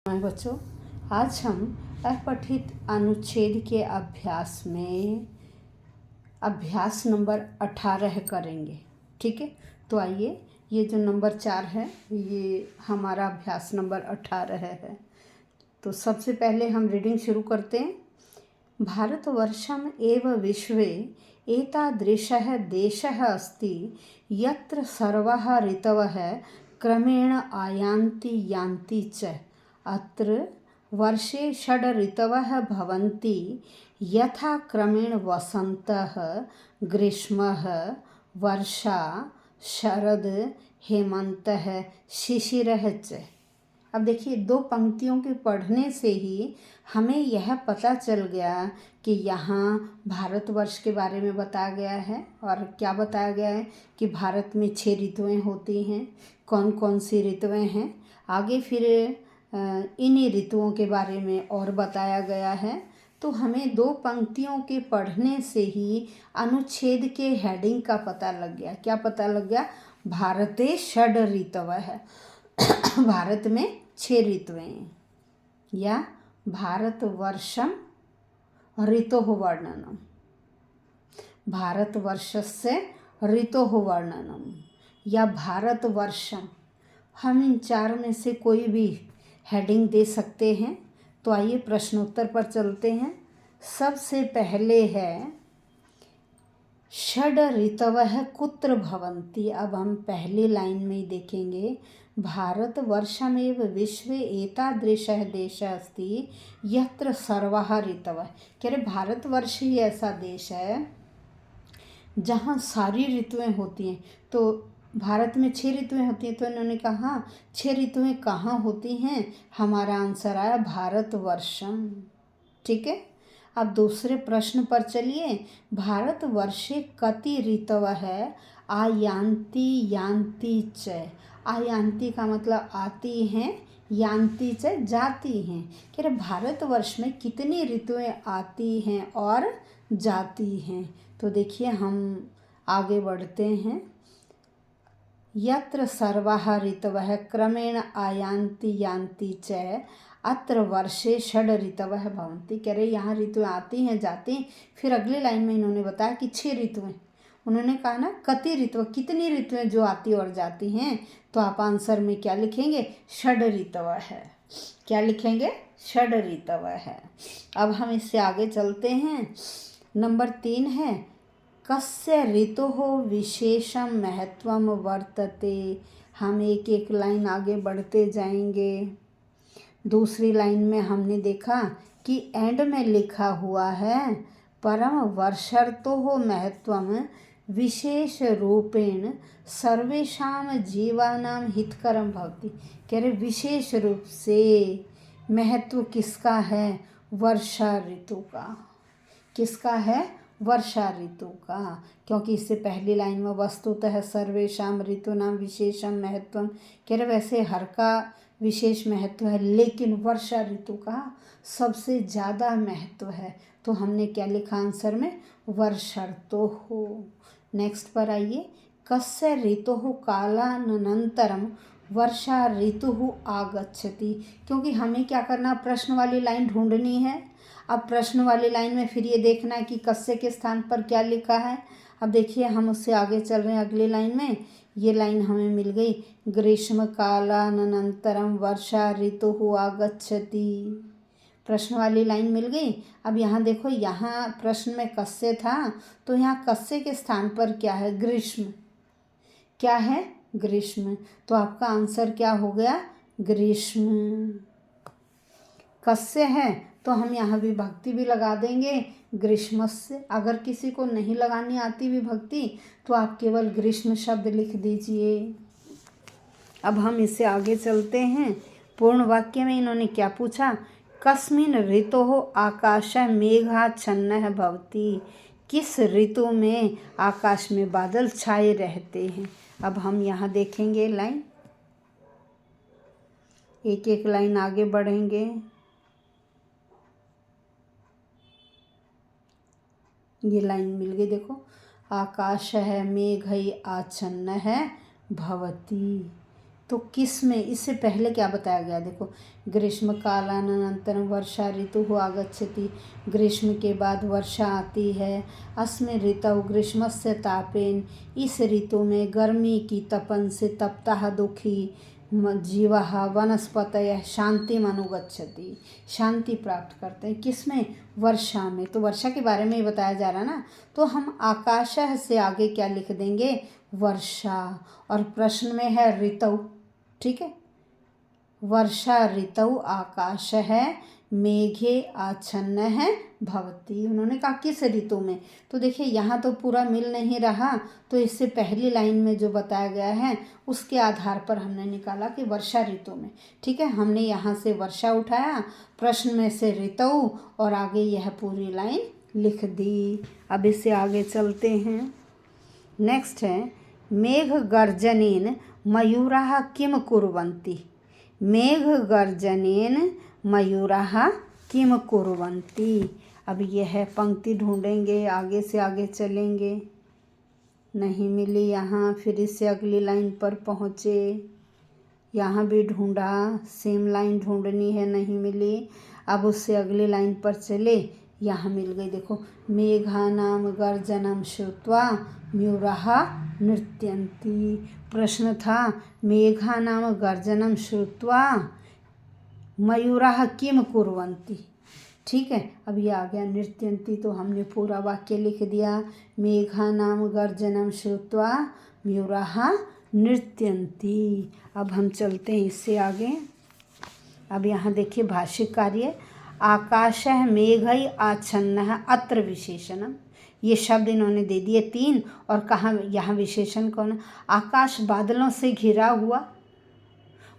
बच्चों, आज हम अपठित अनुच्छेद के अभ्यास में अभ्यास नंबर 18 करेंगे। ठीक है, तो आइए, ये जो नंबर 4 है ये हमारा अभ्यास नंबर 18 है। तो सबसे पहले हम रीडिंग शुरू करते हैं। भारतवर्षम एव विश्वे एतादृशः देशः अस्ति यत्र सर्वाः ऋतवः क्रमेण आयान्ति यान्ति च। अत्र वर्षे 6 ऋतवः भवन्ति यथा क्रमेण वसन्तः, ग्रीष्मः, वर्षा, शरद, हेमन्तः, शिशिरः च। अब देखिए, 2 पंक्तियों के पढ़ने से ही हमें यह पता चल गया कि यहाँ भारतवर्ष के बारे में बताया गया है। और क्या बताया गया है कि भारत में 6 ऋतुएं होती हैं। कौन कौन सी ऋतुएं हैं, आगे फिर इन्हीं ऋतुओं के बारे में और बताया गया है। तो हमें 2 पंक्तियों के पढ़ने से ही अनुच्छेद के हेडिंग का पता लग गया। क्या पता लग गया? भारते 6 ऋतवः है। भारत में 6 ऋतुएं, या भारतवर्षम ऋतोः वर्णनम, भारतवर्षस्य ऋतोः वर्णनम, या भारतवर्षम। हम इन 4 में से कोई भी हेडिंग दे सकते हैं। तो आइए प्रश्नोत्तर पर चलते हैं। सबसे पहले है 6 ऋतवः कुत्र भवन्ति। अब हम पहली लाइन में ही देखेंगे, भारतवर्षमेव विश्वे एतादृशः देशः अस्ति यत्र सर्वाः ऋतवः। कह रहे भारतवर्ष ही ऐसा देश है जहाँ सारी ऋतुएं होती हैं। तो भारत में 6 ऋतुएं होती हैं। तो इन्होंने कहा 6 ऋतुएं कहाँ होती हैं? हमारा आंसर आया भारतवर्षम। ठीक है, अब दूसरे प्रश्न पर चलिए। भारतवर्षे कति ऋतवः आयान्ति यान्ति च। आयान्ति का मतलब आती हैं, यान्ति च जाती हैं। कह रहे भारतवर्ष में कितनी ऋतुएं आती हैं और जाती हैं। तो देखिए, हम आगे बढ़ते हैं। यत्र सर्वाः ऋतवः क्रमेण आयान्ति यान्ति च अत्र वर्षे 6 ऋतवः भवन्ति। कह रहे यहाँ ऋतुएं आती हैं, जाती हैं। फिर अगली लाइन में इन्होंने बताया कि 6 ऋतुएं। उन्होंने कहा ना कति ऋतु, कितनी ऋतुएं जो आती और जाती हैं। तो आप आंसर में क्या लिखेंगे? 6 ऋतवः है। क्या लिखेंगे? 6 ऋतवः है। अब हम इससे आगे चलते हैं। नंबर 3 है, कस्य ऋतोः विशेषम महत्वम वर्तते। हम एक एक लाइन आगे बढ़ते जाएंगे। दूसरी लाइन में हमने देखा कि एंड में लिखा हुआ है परम वर्षर्तोः महत्वम विशेष रूपेण सर्वेषां जीवानां हितकरम भवति। कह रहे विशेष रूप से महत्व किसका है? वर्षा ऋतु का। किसका है? वर्षा ऋतु का। क्योंकि इससे पहली लाइन में वस्तुतः सर्वेषां ऋतूनां विशेषम महत्वम। कह रहे वैसे हर का विशेष महत्व है, लेकिन वर्षा ऋतु का सबसे ज़्यादा महत्व है। तो हमने क्या लिखा आंसर में? वर्षर्तोः। नेक्स्ट पर आइए, कस्य ऋतोः कालानन्तरम वर्षा ऋतुः आगच्छति। क्योंकि हमें क्या करना, प्रश्न वाली लाइन ढूंढनी है। अब प्रश्न वाली लाइन में फिर ये देखना है कि कस्य के स्थान पर क्या लिखा है। अब देखिए, हम उससे आगे चल रहे हैं। अगली लाइन में ये लाइन हमें मिल गई, ग्रीष्म कालानन्तरम वर्षा ऋतुः आगच्छति। प्रश्न वाली लाइन मिल गई। अब यहाँ देखो, यहाँ प्रश्न में कस्य था, तो यहाँ कस्य के स्थान पर क्या है? ग्रीष्म। क्या है? ग्रीष्म। तो आपका आंसर क्या हो गया? ग्रीष्म। कस्य है तो हम यहाँ विभक्ति भी लगा देंगे ग्रीष्मस्य। अगर किसी को नहीं लगानी आती विभक्ति तो आप केवल ग्रीष्म शब्द लिख दीजिए। अब हम इससे आगे चलते हैं। पूर्ण वाक्य में इन्होंने क्या पूछा? कस्मिन् ऋतोः आकाशः मेघाच्छन्नः भवति। किस ऋतु में आकाश में बादल छाए रहते हैं। अब हम यहाँ देखेंगे लाइन, एक एक लाइन आगे बढ़ेंगे। ये लाइन मिल गई, देखो, आकाशः मेघैः आच्छन्नः भवति। तो किस में, इससे पहले क्या बताया गया देखो, ग्रीष्म कालानंतरम वर्षा ऋतु आगच्छति, ग्रीष्म के बाद वर्षा आती है। अस्मिन् ऋतौ ग्रीष्मस्य तापेन, इस ऋतु में गर्मी की तपन से तपता दुखी जीवः वनस्पतयः शांतिम् अनुगच्छति, शांति प्राप्त करते हैं। किसमें? वर्षा में। तो वर्षा के बारे में ही बताया जा रहा ना, तो हम आकाशः से आगे क्या लिख देंगे? वर्षा। और प्रश्न में है ऋतौ, ठीक है। वर्षा ऋतौ आकाशः मेघे आच्छन्नः भवति। उन्होंने कहा किस ऋतु में, तो देखिए यहाँ तो पूरा मिल नहीं रहा, तो इससे पहली लाइन में जो बताया गया है उसके आधार पर हमने निकाला कि वर्षा ऋतु में, ठीक है। हमने यहाँ से वर्षा उठाया, प्रश्न में से ऋतु, और आगे यह पूरी लाइन लिख दी। अब इससे आगे चलते हैं। नेक्स्ट है मेघ गर्जनेन मयूराः किम कुर्वन्ति। मेघ गर्जनेन मयूराः किम कुर्वन्ति। अब यह पंक्ति ढूंढेंगे, आगे से आगे चलेंगे, नहीं मिली यहाँ, फिर इससे अगली लाइन पर पहुँचे, यहाँ भी ढूंढा, सेम लाइन ढूंढनी है, नहीं मिली। अब उससे अगली लाइन पर चले, यहाँ मिल गई। देखो, मेघानां गर्जनं श्रुत्वा मयूराः नृत्यन्ति। प्रश्न था मेघानां गर्जनं श्रुत्वा मयूराः किम कुर्वन्ति, ठीक है। अब ये आ गया नृत्यन्ति, तो हमने पूरा वाक्य लिख दिया, मेघानां गर्जनं श्रुत्वा मयूराः नृत्यन्ति। अब हम चलते हैं इससे आगे। अब यहाँ देखिए भाष्य कार्य, आकाशः मेघै आच्छन्नः अत्र विशेषणम। ये शब्द इन्होंने दे दिए 3, और कहाँ यहाँ विशेषण कौन है? आकाश बादलों से घिरा हुआ।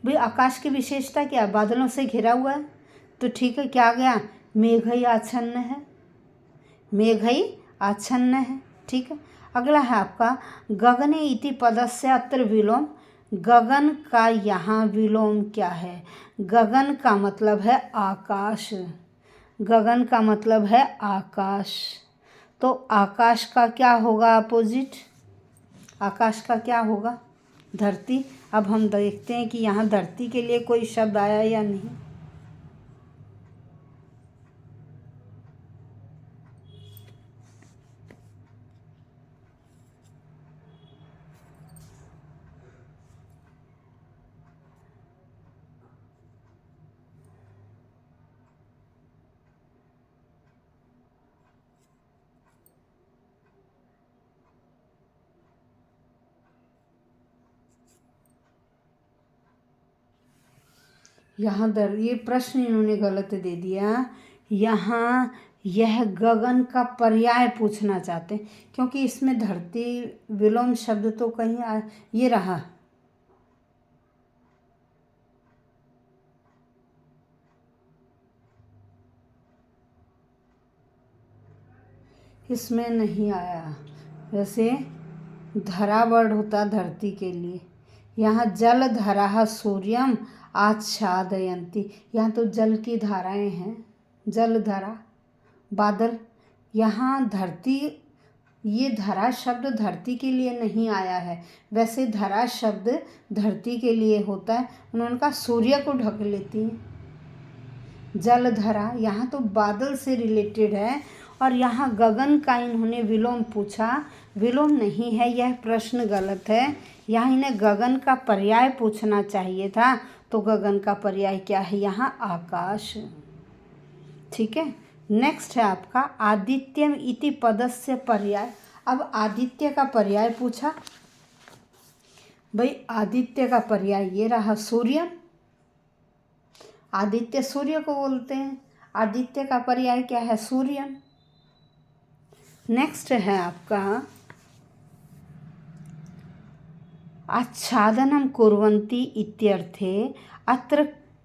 भाई आकाश की विशेषता क्या है? बादलों से घिरा हुआ है, तो ठीक है, क्या आ गया? मेघै आच्छन्न है, मेघै आच्छन्न है, ठीक है। अगला है आपका गगने इति पदस्य अत्र विलोम। गगन का यहाँ विलोम क्या है? गगन का मतलब है आकाश, गगन का मतलब है आकाश। तो आकाश का क्या होगा अपोजिट? आकाश का क्या होगा? धरती। अब हम देखते हैं कि यहाँ धरती के लिए कोई शब्द आया या नहीं। यहाँ ये प्रश्न इन्होंने गलत दे दिया। यहाँ यह गगन का पर्याय पूछना चाहते हैं, क्योंकि इसमें धरती विलोम शब्द तो कहीं ये रहा, इसमें नहीं आया। वैसे धरा वर्ड होता धरती के लिए। यहाँ जल धरा सूर्यम आच्छादयन्ति, यहाँ तो जल की धाराएं हैं, जल धरा बादल। यहाँ धरती, ये धरा शब्द धरती के लिए नहीं आया है। वैसे धरा शब्द धरती के लिए होता है, उन्होंने कहा सूर्य को ढक लेती है। जल धरा यहाँ तो बादल से रिलेटेड है, और यहाँ गगन का इन्होंने विलोम पूछा, विलोम नहीं है, यह प्रश्न गलत है। यहाँ इन्हें गगन का पर्याय पूछना चाहिए था, तो गगन का पर्याय क्या है? यहाँ आकाश, ठीक है। नेक्स्ट है आपका आदित्यम इति पदस्य पर्याय। अब आदित्य का पर्याय पूछा। भाई आदित्य का पर्याय ये रहा सूर्य। आदित्य सूर्य को बोलते हैं, आदित्य का पर्याय क्या है? सूर्य। नेक्स्ट है आपका आच्छादनं कुर्वन्ति इत्यर्थे अत्र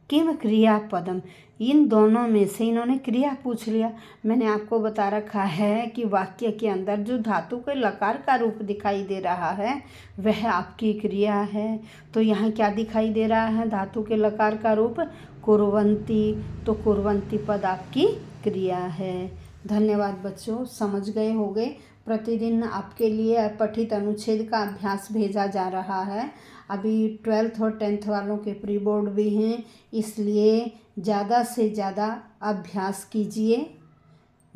किम क्रियापदम। इन दोनों में से इन्होंने क्रिया पूछ लिया। मैंने आपको बता रखा है कि वाक्य के अंदर जो धातु के लकार का रूप दिखाई दे रहा है वह आपकी क्रिया है। तो यहाँ क्या दिखाई दे रहा है? धातु के लकार का रूप कुर्वन्ति, तो कुर्वन्ति पद आपकी क्रिया है। धन्यवाद बच्चों, समझ गए होंगे। प्रतिदिन आपके लिए पठित अनुच्छेद का अभ्यास भेजा जा रहा है। अभी 12th और 10th वालों के प्री बोर्ड भी हैं, इसलिए ज़्यादा से ज़्यादा अभ्यास कीजिए।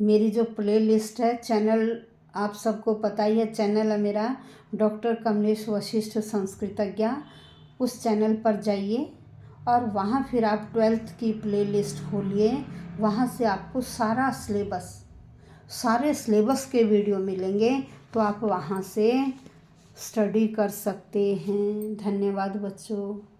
मेरी जो प्ले लिस्ट है, चैनल आप सबको पता ही है, चैनल है मेरा डॉक्टर कमलेश वशिष्ठ संस्कृतज्ञ। उस चैनल पर जाइए और वहाँ फिर आप 12th की प्ले लिस्ट खोलिए। वहाँ से आपको सारे सिलेबस के वीडियो मिलेंगे, तो आप वहाँ से स्टडी कर सकते हैं। धन्यवाद बच्चों।